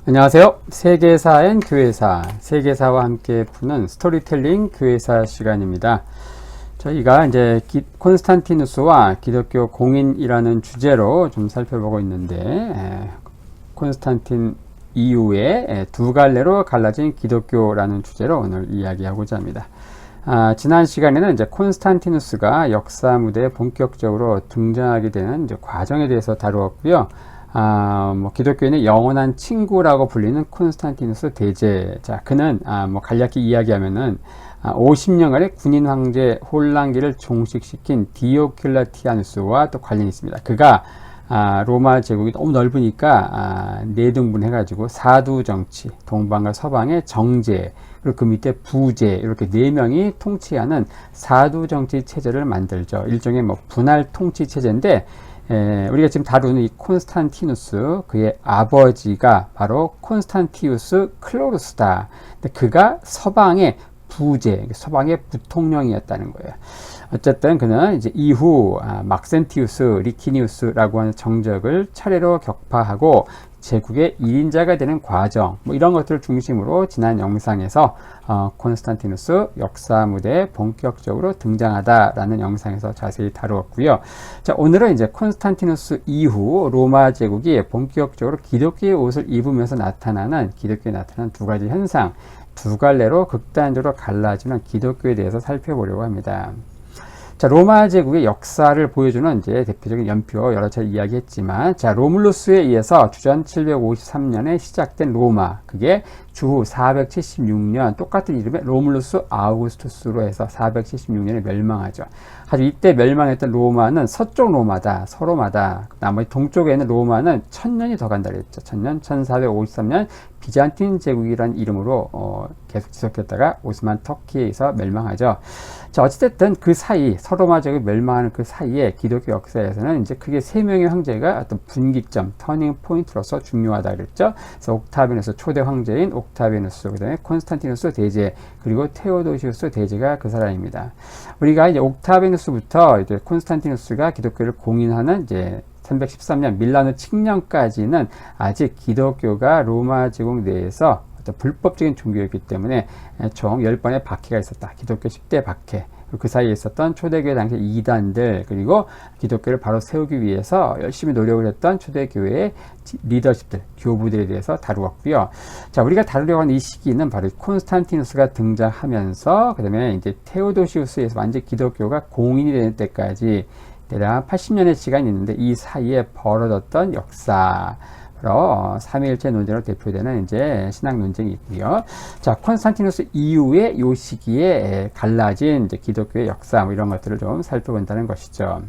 안녕하세요. 세계사엔 교회사, 세계사와 함께 푸는 스토리텔링 교회사 시간입니다. 저희가 이제 콘스탄티누스와 기독교 공인이라는 주제로 좀 살펴보고 있는데, 콘스탄틴 이후에 두 갈래로 갈라진 기독교라는 주제로 오늘 이야기하고자 합니다. 지난 시간에는 이제 콘스탄티누스가 역사 무대에 본격적으로 등장하게 되는 이제 과정에 대해서 다루었고요. 기독교인의 영원한 친구라고 불리는 콘스탄티누스 대제. 자, 그는, 간략히 이야기하면은, 50년간의 군인 황제 혼란기를 종식시킨 디오클레티아누스와 또 관련이 있습니다. 그가, 로마 제국이 너무 넓으니까, 내등분해가지고 사두 정치, 동방과 서방의 정제, 그리고 그 밑에 부제, 이렇게 네 명이 통치하는 사두 정치 체제를 만들죠. 일종의 분할 통치 체제인데, 우리가 지금 다루는 이 콘스탄티누스, 그의 아버지가 바로 콘스탄티우스 클로루스다. 근데 그가 서방의 부제, 서방의 부통령이었다는 거예요. 어쨌든 그는 이제 이후 막센티우스, 리키니우스라고 하는 정적을 차례로 격파하고 제국의 1인자가 되는 과정, 이런 것들을 중심으로 지난 영상에서 콘스탄티누스 역사 무대에 본격적으로 등장하다라는 영상에서 자세히 다루었고요. 자, 오늘은 이제 콘스탄티누스 이후 로마 제국이 본격적으로 기독교의 옷을 입으면서 기독교에 나타나는 두 가지 현상, 두 갈래로 극단적으로 갈라지는 기독교에 대해서 살펴보려고 합니다. 자, 로마 제국의 역사를 보여주는 이제 대표적인 연표 여러 차례 이야기했지만, 자, 로물루스에 의해서 주전 753년에 시작된 로마, 그게 주후 476년 똑같은 이름의 로물루스 아우구스투스로 해서 476년에 멸망하죠. 하지만 이때 멸망했던 로마는 서쪽 로마다, 서로마다. 나머지 동쪽에 있는 로마는 1000년이 더 간다 그랬죠. 1000년, 1453년 비잔틴 제국이라는 이름으로 계속 지속했다가 오스만 터키에서 멸망하죠. 자, 어찌됐든 그 사이, 서로마 제국이 멸망하는 그 사이에 기독교 역사에서는 이제 크게 세 명의 황제가 어떤 분기점, 터닝 포인트로서 중요하다 그랬죠. 그래서 옥타비누스, 초대 황제인 옥타비누스, 그 다음에 콘스탄티누스 대제, 그리고 테오도시우스 대제가 그 사람입니다. 우리가 이제 옥타비누스부터 이제 콘스탄티누스가 기독교를 공인하는 이제 313년 밀라노 칙령까지는 아직 기독교가 로마 제국 내에서 불법적인 종교였기 때문에 총 10번의 박해가 있었다. 기독교 10대 박해. 그 사이에 있었던 초대교회 당시 이단들, 그리고 기독교를 바로 세우기 위해서 열심히 노력을 했던 초대교회의 리더십들, 교부들에 대해서 다루었고요. 자, 우리가 다루려고 하는 이 시기는 바로 콘스탄티누스가 등장하면서, 그 다음에 이제 테오도시우스에서 완전 기독교가 공인이 되는 때까지 대략 80년의 시간이 있는데, 이 사이에 벌어졌던 역사, 3위일체 논쟁으로 대표되는 이제 신학 논쟁이 있고요. 자, 콘스탄티누스 이후에 요 시기에 갈라진 이제 기독교의 역사, 이런 것들을 좀 살펴본다는 것이죠.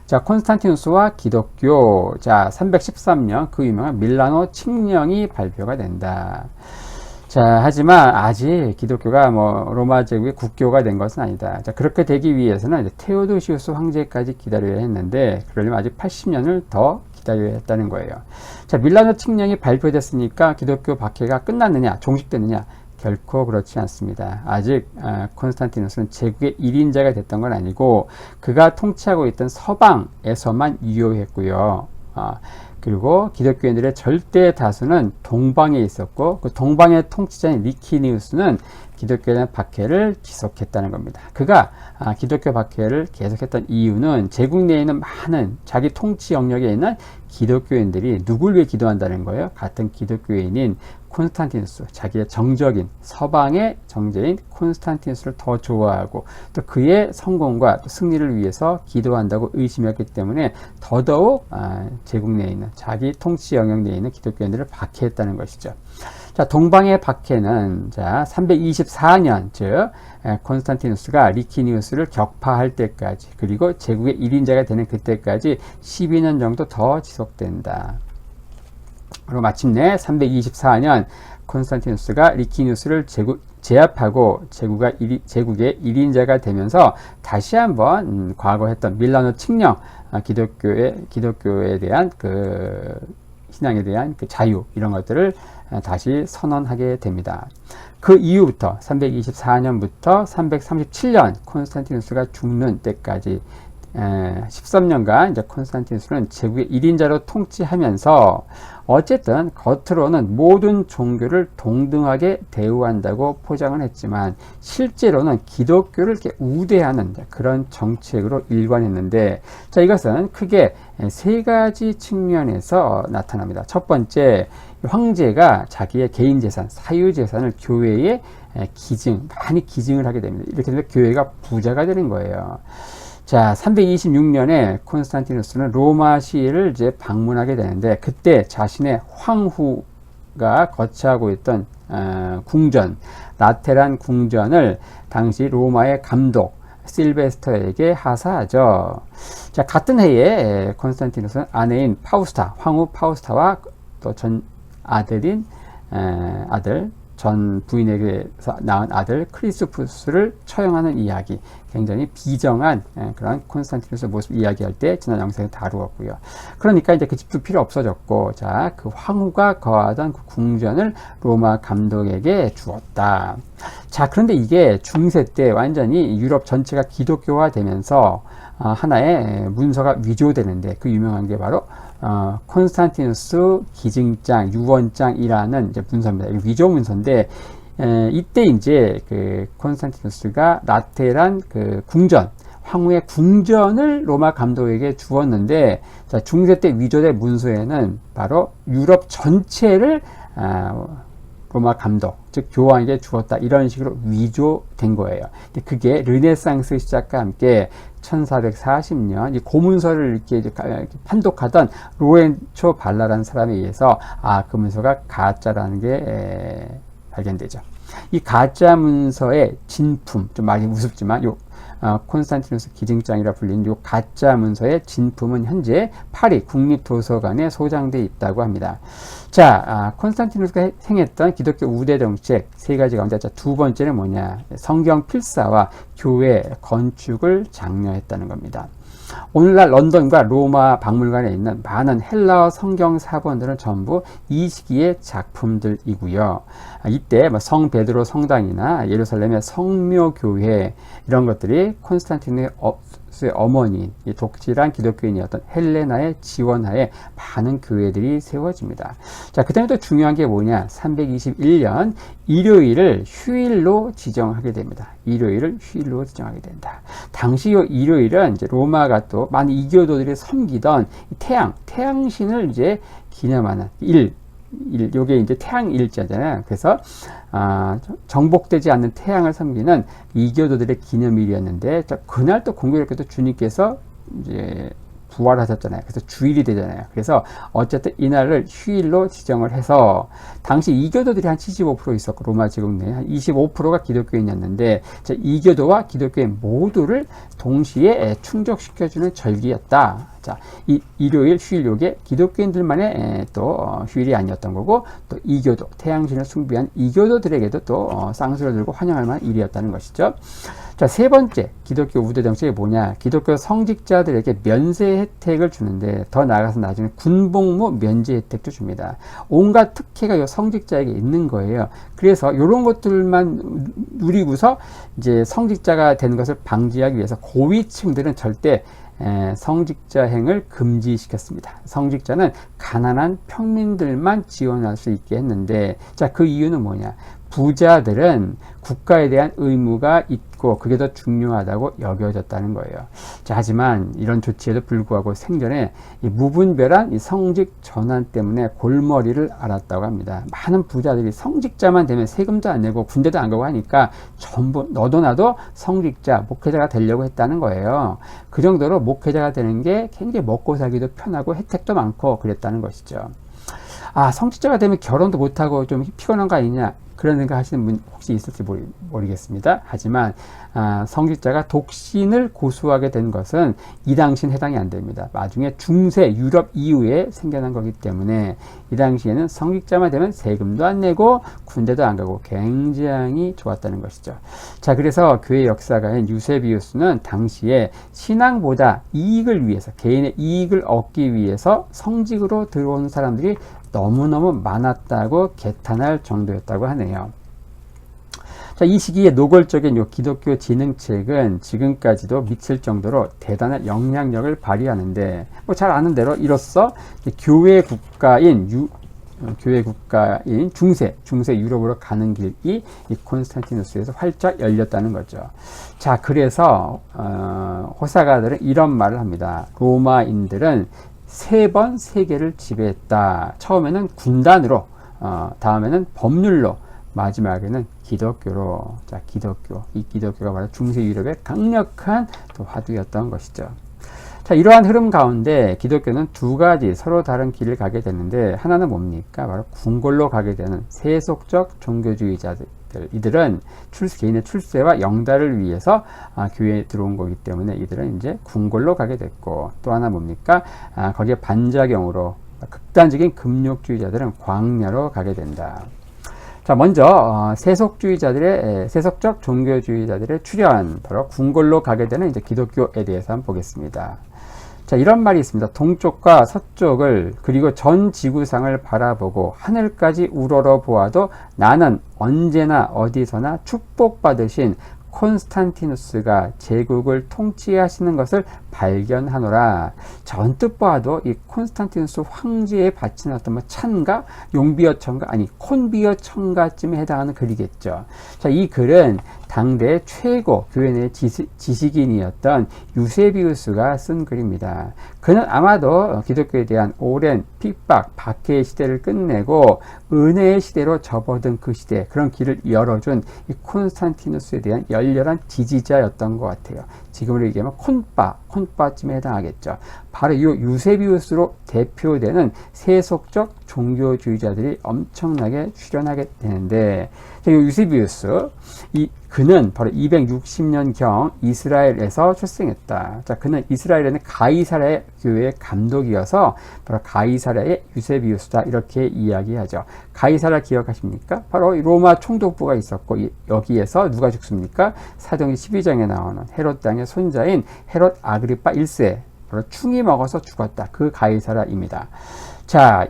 자, 콘스탄티누스와 기독교. 자, 313년 그 유명한 밀라노 칙령이 발표가 된다. 자, 하지만 아직 기독교가 로마 제국의 국교가 된 것은 아니다. 자, 그렇게 되기 위해서는 이제 테오도시우스 황제까지 기다려야 했는데, 그러려면 아직 80년을 더 기다려야 했다는 거예요. 자, 밀라노 칙령이 발표됐으니까 기독교 박해가 끝났느냐, 종식됐느냐? 결코 그렇지 않습니다. 아직 콘스탄티누스는 제국의 1인자가 됐던 건 아니고, 그가 통치하고 있던 서방에서만 유효했고요. 그리고 기독교인들의 절대 다수는 동방에 있었고, 그 동방의 통치자인 리키니우스는 기독교에 대한 박해를 지속했다는 겁니다. 그가 기독교 박해를 계속했던 이유는 제국 내에 있는 많은 자기 통치 영역에 있는 기독교인들이 누굴 위해 기도한다는 거예요? 같은 기독교인인 콘스탄티누스, 자기의 정적인 서방의 정제인 콘스탄티누스를 더 좋아하고 또 그의 성공과 또 승리를 위해서 기도한다고 의심했기 때문에 더더욱 제국 내에 있는 자기 통치 영역 내에 있는 기독교인들을 박해했다는 것이죠. 자, 동방의 박해는 324년, 즉 콘스탄티누스가 리키니우스를 격파할 때까지, 그리고 제국의 1인자가 되는 그때까지 12년 정도 더 지속된다. 그리고 마침내 324년 콘스탄티누스가 리키니우스를 제압하고 제국의 1인자가 되면서 다시 한번 과거 했던 밀라노 칙령, 기독교에 대한 그 신앙에 대한 그 자유, 이런 것들을 다시 선언하게 됩니다. 그 이후부터 324년부터 337년 콘스탄티누스가 죽는 때까지 13년간 이제 콘스탄티누스는 제국의 1인자로 통치하면서 어쨌든 겉으로는 모든 종교를 동등하게 대우한다고 포장을 했지만 실제로는 기독교를 이렇게 우대하는 그런 정책으로 일관했는데, 자, 이것은 크게 세 가지 측면에서 나타납니다. 첫 번째, 황제가 자기의 개인 재산, 사유 재산을 교회에 많이 기증을 하게 됩니다. 이렇게 되면 교회가 부자가 되는 거예요. 자, 326년에 콘스탄티누스는 로마 시를 이제 방문하게 되는데, 그때 자신의 황후가 거처하고 있던 궁전, 라테란 궁전을 당시 로마의 감독 실베스터에게 하사하죠. 자, 같은 해에 콘스탄티누스는 아내인 파우스타, 황후 파우스타와 또 전 부인에게서 낳은 아들 크리스푸스를 처형하는 이야기, 굉장히 비정한 그런 콘스탄티누스의 모습 이야기할 때 지난 영상에 다루었고요. 그러니까 이제 그 집도 필요 없어졌고, 자, 그 황후가 거하던 그 궁전을 로마 감독에게 주었다. 자, 그런데 이게 중세 때 완전히 유럽 전체가 기독교화 되면서 하나의 문서가 위조되는데, 그 유명한 게 바로 콘스탄티누스 기증장, 유언장이라는 이제 문서입니다. 위조 문서인데, 이때 이제 그 콘스탄티누스가 라테란 그 궁전, 황후의 궁전을 로마 감독에게 주었는데, 자, 중세 때 위조된 문서에는 바로 유럽 전체를 로마 감독, 즉 교황에게 주었다, 이런 식으로 위조된 거예요. 그게 르네상스 시작과 함께 1440년 이 고문서를 이렇게 판독하던 로렌초 발라라는 사람에 의해서 그 문서가 가짜라는 게 발견되죠. 이 가짜 문서의 진품, 좀 말이 우습지만 콘스탄티누스 기증장이라 불리는 요 가짜 문서의 진품은 현재 파리 국립도서관에 소장되어 있다고 합니다. 자, 콘스탄티누스가 행했던 기독교 우대 정책 세 가지 가운데 두 번째는 뭐냐? 성경 필사와 교회 건축을 장려했다는 겁니다. 오늘날 런던과 로마 박물관에 있는 많은 헬라어 성경 사본들은 전부 이 시기의 작품들이고요. 이때 성 베드로 성당이나 예루살렘의 성묘교회, 이런 것들이 콘스탄티누스의 어머니, 독실한 기독교인이었던 헬레나의 지원하에 많은 교회들이 세워집니다. 자, 그 다음에 또 중요한 게 뭐냐? 321년 일요일을 휴일로 지정하게 됩니다. 일요일을 휴일로 지정하게 된다. 당시 이 일요일은 이제 로마가 또 많은 이교도들이 섬기던 태양신을 이제 기념하는 요게 이제 태양일자잖아요. 그래서 정복되지 않는 태양을 섬기는 이교도들의 기념일이었는데, 그날 또 공교롭게도 주님께서 이제 부활하셨잖아요. 그래서 주일이 되잖아요. 그래서 어쨌든 이날을 휴일로 지정을 해서, 당시 이교도들이 한 75% 있었고 로마 제국 내에 한 25%가 기독교인이었는데, 이교도와 기독교인 모두를 동시에 충족시켜주는 절기였다. 자, 이 일요일 휴일, 요게 기독교인들만의 또 휴일이 아니었던 거고, 또 이교도, 태양신을 숭배한 이교도들에게도 또 쌍수를 들고 환영할 만한 일이었다는 것이죠. 자, 세 번째 기독교 우대 정책이 뭐냐? 기독교 성직자들에게 면세 혜택을 주는데, 더 나아가서 나중에 군복무 면제 혜택도 줍니다. 온갖 특혜가 이 성직자에게 있는 거예요. 그래서 이런 것들만 누리고서 이제 성직자가 되는 것을 방지하기 위해서 고위층들은 절대 성직자행을 금지시켰습니다. 성직자는 가난한 평민들만 지원할 수 있게 했는데, 자, 그 이유는 뭐냐? 부자들은 국가에 대한 의무가 있고 그게 더 중요하다고 여겨졌다는 거예요. 자, 하지만 이런 조치에도 불구하고 생전에 이 무분별한 이 성직 전환 때문에 골머리를 앓았다고 합니다. 많은 부자들이 성직자만 되면 세금도 안 내고 군대도 안 가고 하니까 전부 너도 나도 성직자, 목회자가 되려고 했다는 거예요. 그 정도로 목회자가 되는 게 굉장히 먹고 살기도 편하고 혜택도 많고 그랬다는 것이죠. 성직자가 되면 결혼도 못하고 좀 피곤한 거 아니냐, 그런 생각 하시는 분 혹시 있을지 모르겠습니다. 하지만 성직자가 독신을 고수하게 된 것은 이 당시엔 해당이 안 됩니다. 나중에 중세 유럽 이후에 생겨난 거기 때문에 이 당시에는 성직자만 되면 세금도 안 내고 군대도 안 가고 굉장히 좋았다는 것이죠. 자, 그래서 교회 역사가인 유세비우스는 당시에 신앙보다 이익을 위해서, 개인의 이익을 얻기 위해서 성직으로 들어온 사람들이 너무너무 많았다고 개탄할 정도였다고 하네요. 자, 이 시기에 노골적인 요 기독교 진흥책은 지금까지도 미칠 정도로 대단한 영향력을 발휘하는데, 뭐 잘 아는 대로 이로써 교회 국가인 중세 유럽으로 가는 길이 이 콘스탄티누스에서 활짝 열렸다는 거죠. 자, 그래서 호사가들은 이런 말을 합니다. 로마인들은 3번 세계를 지배했다. 처음에는 군단으로, 다음에는 법률로, 마지막에는 기독교로. 자, 이 기독교가 바로 중세 유럽의 강력한 또 화두였던 것이죠. 자, 이러한 흐름 가운데 기독교는 2가지 서로 다른 길을 가게 되는데, 하나는 뭡니까? 바로 궁궐로 가게 되는 세속적 종교주의자들. 이들은 개인의 출세와 영달을 위해서 교회에 들어온 거기 때문에 이들은 이제 궁궐로 가게 됐고, 또 하나 뭡니까? 거기에 반작용으로 극단적인 금욕주의자들은 광야로 가게 된다. 자, 먼저 세속적 종교주의자들의 출현, 바로 궁궐로 가게 되는 이제 기독교에 대해서 한번 보겠습니다. 자, 이런 말이 있습니다. 동쪽과 서쪽을 그리고 전 지구상을 바라보고 하늘까지 우러러 보아도 나는 언제나 어디서나 축복받으신 콘스탄티누스가 제국을 통치하시는 것을 발견하노라. 자, 언뜻 봐도 이 콘스탄티누스 황제에 바치는 어떤 뭐 찬가, 용비어 청가, 아니 콘비어 청가쯤에 해당하는 글이겠죠. 자, 이 글은 당대 최고 교회 내 지식인이었던 유세비우스가 쓴 글입니다. 그는 아마도 기독교에 대한 오랜 핍박, 박해의 시대를 끝내고 은혜의 시대로 접어든 그 시대, 그런 길을 열어준 이 콘스탄티누스에 대한 열렬한 지지자였던 것 같아요. 지금으로 얘기하면 콘빠쯤에 해당하겠죠. 바로 이 유세비우스로 대표되는 세속적 종교주의자들이 엄청나게 출현하게 되는데, 이 유세비우스, 그는 바로 260년경 이스라엘에서 출생했다. 자, 그는 이스라엘에는 가이사랴 교회의 감독이어서 바로 가이사랴의 유세비우스다, 이렇게 이야기하죠. 가이사랴 기억하십니까? 바로 로마 총독부가 있었고, 여기에서 누가 죽습니까? 사도행전 12장에 나오는 헤롯 땅의 손자인 헤롯 아그리파 1세, 바로 충이 먹어서 죽었다. 그 가이사랴입니다. 자,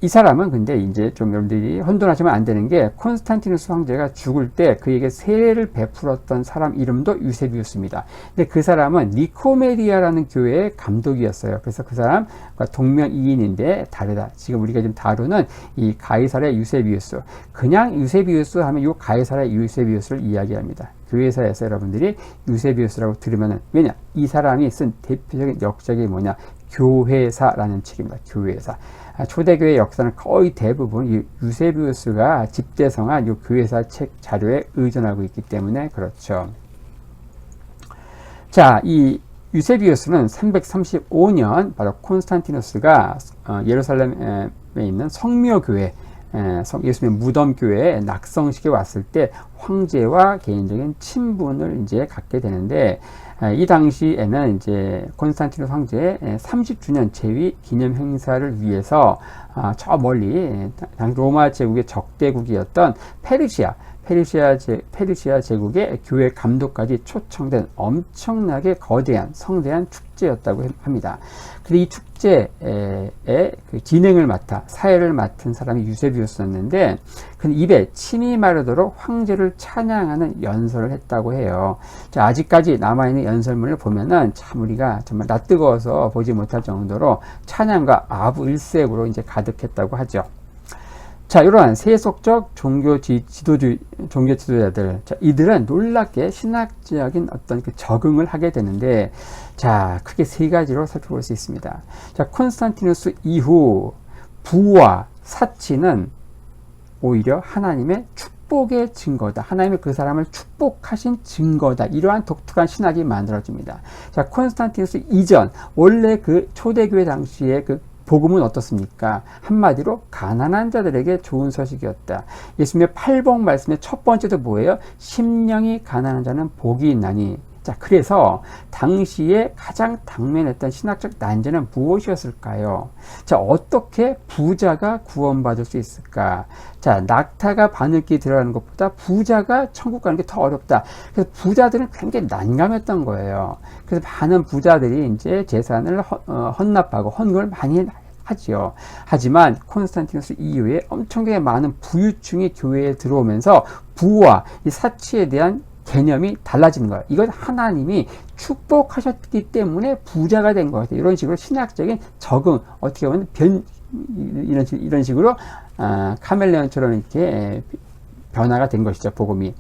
이 사람은 근데 이제 좀 여러분들이 혼돈하시면 안 되는 게, 콘스탄티누스 황제가 죽을 때 그에게 세례를 베풀었던 사람 이름도 유세비우스입니다. 근데 그 사람은 니코메디아라는 교회의 감독이었어요. 그래서 그 사람과 동명이인인데 다르다. 지금 우리가 지금 다루는 이 가이사랴 유세비우스. 그냥 유세비우스 하면 이 가이사랴 유세비우스를 이야기합니다. 교회사에서 여러분들이 유세비우스라고 들으면은, 왜냐? 이 사람이 쓴 대표적인 역작이 뭐냐? 교회사라는 책입니다. 교회사. 초대교회 역사는 거의 대부분 이 유세비우스가 집대성한 이 교회사 책 자료에 의존하고 있기 때문에 그렇죠. 자, 이 유세비우스는 335년 바로 콘스탄티누스가 예루살렘에 있는 성묘교회, 예수님의 무덤교회에 낙성식에 왔을 때 황제와 개인적인 친분을 이제 갖게 되는데, 이 당시에는 이제 콘스탄티누스 황제의 30주년 재위 기념 행사를 위해서 저 멀리 당시 로마 제국의 적대국이었던 페르시아 제국의 교회 감독까지 초청된 엄청나게 거대한 성대한 축제였다고 합니다. 근데 이 축제의 그 진행을 맡아 사회를 맡은 사람이 유세비우스였는데, 그 입에 침이 마르도록 황제를 찬양하는 연설을 했다고 해요. 자, 아직까지 남아있는 연설문을 보면은 참 우리가 정말 낯뜨거워서 보지 못할 정도로 찬양과 아부일색으로 이제 가득했다고 하죠. 자, 이러한 세속적 종교 지도자들, 자, 이들은 놀랍게 신학적인 어떤 그 적응을 하게 되는데, 자, 크게 3가지로 살펴볼 수 있습니다. 자, 콘스탄티누스 이후 부와 사치는 오히려 하나님의 축복의 증거다. 하나님이 그 사람을 축복하신 증거다. 이러한 독특한 신학이 만들어집니다. 자, 콘스탄티누스 이전, 원래 그 초대교회 당시에 그 복음은 어떻습니까? 한마디로 가난한 자들에게 좋은 소식이었다. 예수님의 팔복 말씀의 첫 번째도 뭐예요? 심령이 가난한 자는 복이 있나니. 자, 그래서 당시에 가장 당면했던 신학적 난제는 무엇이었을까요? 자, 어떻게 부자가 구원받을 수 있을까? 자, 낙타가 바늘기 들어가는 것보다 부자가 천국 가는 게 더 어렵다. 그래서 부자들은 굉장히 난감했던 거예요. 그래서 많은 부자들이 이제 재산을 헌납하고 헌금을 많이 하지요. 하지만 콘스탄티누스 이후에 엄청나게 많은 부유층이 교회에 들어오면서 부와 이 사치에 대한 개념이 달라지는 거예요. 이건 하나님이 축복하셨기 때문에 부자가 된 거예요. 이런 식으로 신학적인 적응, 어떻게 보면 이런 식으로 카멜레온처럼 이렇게 변화가 된 것이죠, 복음이.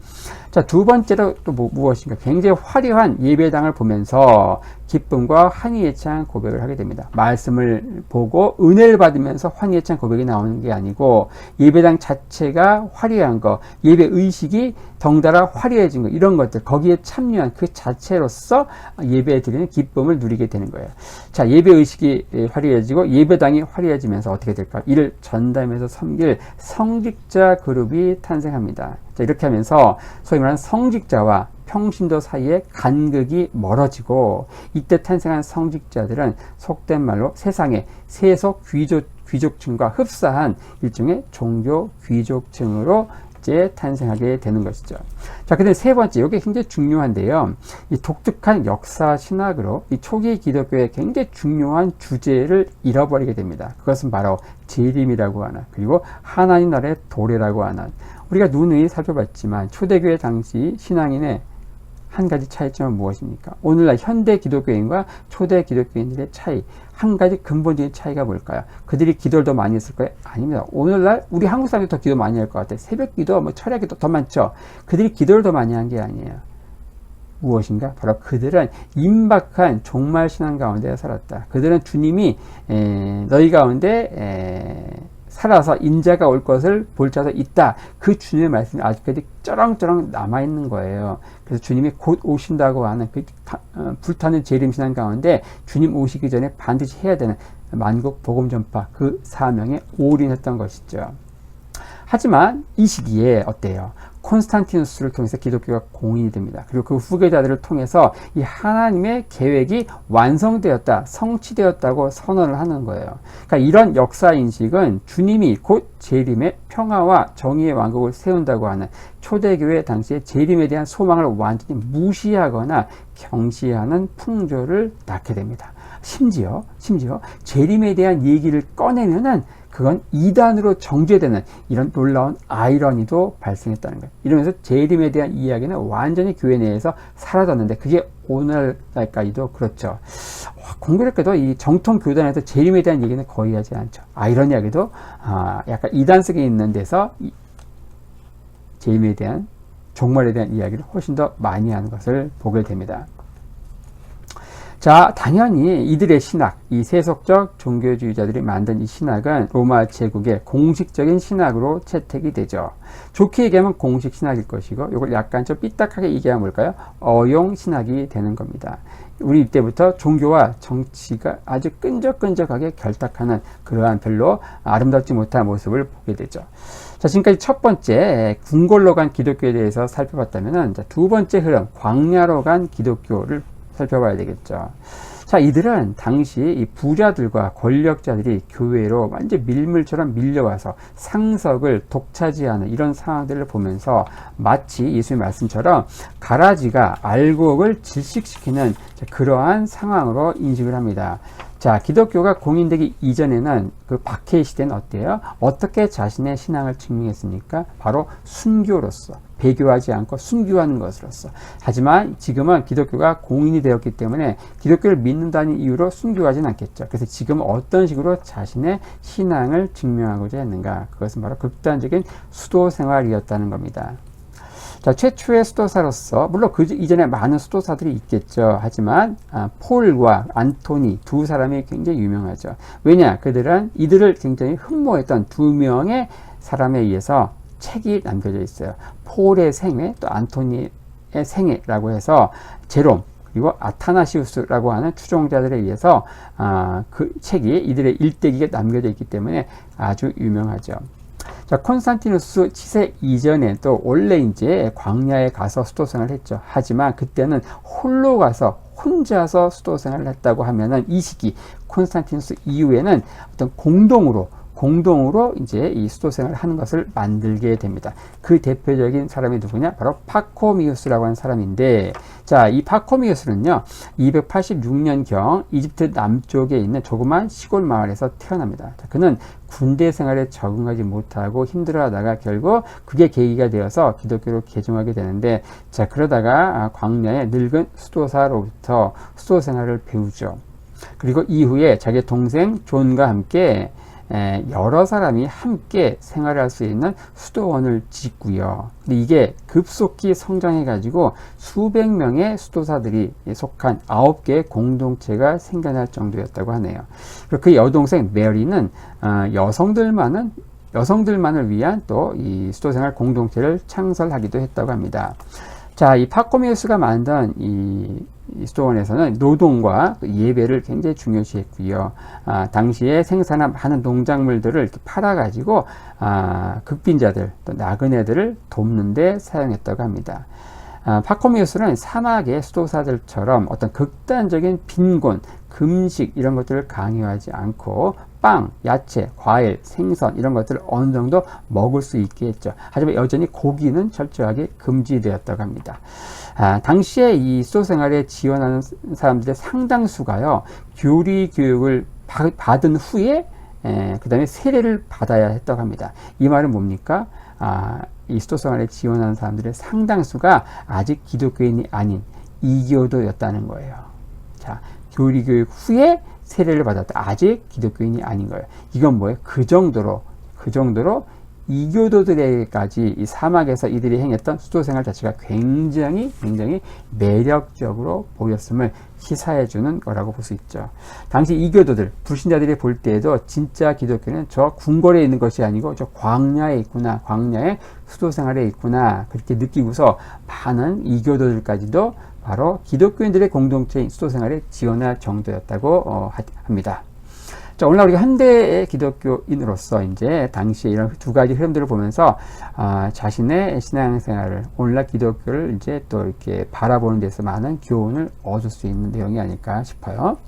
자, 두 번째로 또 무엇인가? 굉장히 화려한 예배당을 보면서 기쁨과 환희에 찬 고백을 하게 됩니다. 말씀을 보고 은혜를 받으면서 환희에 찬 고백이 나오는 게 아니고, 예배당 자체가 화려한 거, 예배 의식이 덩달아 화려해진 거, 이런 것들, 거기에 참여한 그 자체로서 예배에 드리는 기쁨을 누리게 되는 거예요. 자, 예배 의식이 화려해지고 예배당이 화려해지면서 어떻게 될까? 이를 전담해서 섬길 성직자 그룹이 탄생합니다. 자, 이렇게 하면서 소위 말하는 성직자와 평신도 사이에 간극이 멀어지고, 이때 탄생한 성직자들은 속된 말로 세상의 세속 귀족층과 흡사한 일종의 종교 귀족층으로 이제 탄생하게 되는 것이죠. 자, 근데 세 번째, 이게 굉장히 중요한데요. 이 독특한 역사 신학으로 이 초기 기독교의 굉장히 중요한 주제를 잃어버리게 됩니다. 그것은 바로 재림이라고 하는, 그리고 하나님 나라의 도래라고 하는, 우리가 누누이 살펴봤지만 초대교회 당시 신앙인의 한 가지 차이점은 무엇입니까? 오늘날 현대 기독교인과 초대 기독교인들의 차이, 한 가지 근본적인 차이가 뭘까요? 그들이 기도를 더 많이 했을까요? 아닙니다. 오늘날 우리 한국 사람들이 더 기도 많이 할 것 같아요. 새벽 기도, 철야 기도 더 많죠. 그들이 기도를 더 많이 한 게 아니에요. 무엇인가? 바로 그들은 임박한 종말 신앙 가운데 살았다. 그들은 주님이 너희 가운데 살아서 인자가 올 것을 볼 자도 있다. 그 주님의 말씀이 아직까지 쩌렁쩌렁 남아있는 거예요. 그래서 주님이 곧 오신다고 하는 그 불타는 재림신앙 가운데 주님 오시기 전에 반드시 해야 되는 만국 복음 전파, 그 사명에 올인했던 것이죠. 하지만 이 시기에 어때요? 콘스탄티누스를 통해서 기독교가 공인이 됩니다. 그리고 그 후계자들을 통해서 이 하나님의 계획이 완성되었다, 성취되었다고 선언을 하는 거예요. 그러니까 이런 역사 인식은 주님이 곧 재림의 평화와 정의의 왕국을 세운다고 하는 초대교회 당시의 재림에 대한 소망을 완전히 무시하거나 경시하는 풍조를 낳게 됩니다. 심지어 재림에 대한 얘기를 꺼내면은 그건 이단으로 정죄되는 이런 놀라운 아이러니도 발생했다는 거예요. 이러면서 재림에 대한 이야기는 완전히 교회 내에서 사라졌는데, 그게 오늘날까지도 그렇죠. 공교롭게도 이 정통 교단에서 재림에 대한 얘기는 거의 하지 않죠. 아이러니하게도 약간 이단성이 있는 데서 재림에 대한, 종말에 대한 이야기를 훨씬 더 많이 하는 것을 보게 됩니다. 자, 당연히 이들의 신학, 이 세속적 종교주의자들이 만든 이 신학은 로마 제국의 공식적인 신학으로 채택이 되죠. 좋게 얘기하면 공식 신학일 것이고, 이걸 약간 좀 삐딱하게 얘기하면 뭘까요? 어용 신학이 되는 겁니다. 우리 이때부터 종교와 정치가 아주 끈적끈적하게 결탁하는 그러한 별로 아름답지 못한 모습을 보게 되죠. 자, 지금까지 첫 번째 궁궐로 간 기독교에 대해서 살펴봤다면, 두 번째 흐름, 광야로 간 기독교를 살펴봐야 되겠죠. 자, 이들은 당시 이 부자들과 권력자들이 교회로 완전 밀물처럼 밀려와서 상석을 독차지하는 이런 상황들을 보면서 마치 예수의 말씀처럼 가라지가 알곡을 질식시키는 그러한 상황으로 인식을 합니다. 자, 기독교가 공인되기 이전에는 그 박해 시대는 어때요? 어떻게 자신의 신앙을 증명했습니까? 바로 순교로서, 배교하지 않고 순교하는 것으로서. 하지만 지금은 기독교가 공인이 되었기 때문에 기독교를 믿는다는 이유로 순교하지는 않겠죠. 그래서 지금 어떤 식으로 자신의 신앙을 증명하고자 했는가? 그것은 바로 극단적인 수도 생활이었다는 겁니다. 자, 최초의 수도사로서, 물론 그 이전에 많은 수도사들이 있겠죠. 하지만 폴과 안토니 두 사람이 굉장히 유명하죠. 왜냐? 그들은 이들을 굉장히 흠모했던 두 명의 사람에 의해서 책이 남겨져 있어요. 폴의 생애, 또 안토니의 생애라고 해서 제롬, 그리고 아타나시우스라고 하는 추종자들에 의해서 그 책이 이들의 일대기가 남겨져 있기 때문에 아주 유명하죠. 자, 콘스탄티누스 치세 이전에도 원래 이제 광야에 가서 수도생활을 했죠. 하지만 그때는 홀로 가서 혼자서 수도생활을 했다고 하면은, 이 시기 콘스탄티누스 이후에는 어떤 공동으로 공동으로 이제 이 수도 생활을 하는 것을 만들게 됩니다. 그 대표적인 사람이 누구냐? 바로 파코미우스라고 하는 사람인데, 자, 이 파코미우스는요, 286년경 이집트 남쪽에 있는 조그만 시골 마을에서 태어납니다. 자, 그는 군대 생활에 적응하지 못하고 힘들어하다가 결국 그게 계기가 되어서 기독교로 개종하게 되는데, 자, 그러다가 광야의 늙은 수도사로부터 수도 생활을 배우죠. 그리고 이후에 자기 동생 존과 함께 여러 사람이 함께 생활할 수 있는 수도원을 짓고요. 근데 이게 급속히 성장해 가지고 수백 명의 수도사들이 속한 9개의 공동체가 생겨날 정도였다고 하네요. 그리고 그 여동생 메리는 여성들만을 위한 또 이 수도생활 공동체를 창설하기도 했다고 합니다. 자, 이 파코미우스가 만든 이 수도원에서는 노동과 예배를 굉장히 중요시했고요. 당시에 생산한 많은 농작물들을 이렇게 팔아가지고 극빈자들, 또 나그네들을 돕는 데 사용했다고 합니다. 파코미우스는 사막의 수도사들처럼 어떤 극단적인 빈곤, 금식 이런 것들을 강요하지 않고 빵, 야채, 과일, 생선 이런 것들을 어느 정도 먹을 수 있게 했죠. 하지만 여전히 고기는 철저하게 금지되었다고 합니다. 당시에 이 수도 생활에 지원하는 사람들의 상당수가요, 교리 교육을 받은 후에 그 다음에 세례를 받아야 했다고 합니다. 이 말은 뭡니까? 이 수도 생활에 지원하는 사람들의 상당수가 아직 기독교인이 아닌 이교도였다는 거예요. 자, 교리 교육 후에 세례를 받았다. 아직 기독교인이 아닌 거예요. 이건 뭐예요? 그 정도로 이교도들에게까지 이 사막에서 이들이 행했던 수도 생활 자체가 굉장히 매력적으로 보였음을 시사해주는 거라고 볼 수 있죠. 당시 이교도들, 불신자들이 볼 때에도 진짜 기독교는 저 궁궐에 있는 것이 아니고 저 광야에 있구나, 광야에 수도 생활에 있구나, 그렇게 느끼고서 많은 이교도들까지도 바로 기독교인들의 공동체인 수도 생활에 지원할 정도였다고 합니다. 자, 오늘 우리가 현대의 기독교인으로서 이제 당시에 이런 두 가지 흐름들을 보면서 자신의 신앙생활을, 오늘날 기독교를 이제 또 이렇게 바라보는 데서 많은 교훈을 얻을 수 있는 내용이 아닐까 싶어요.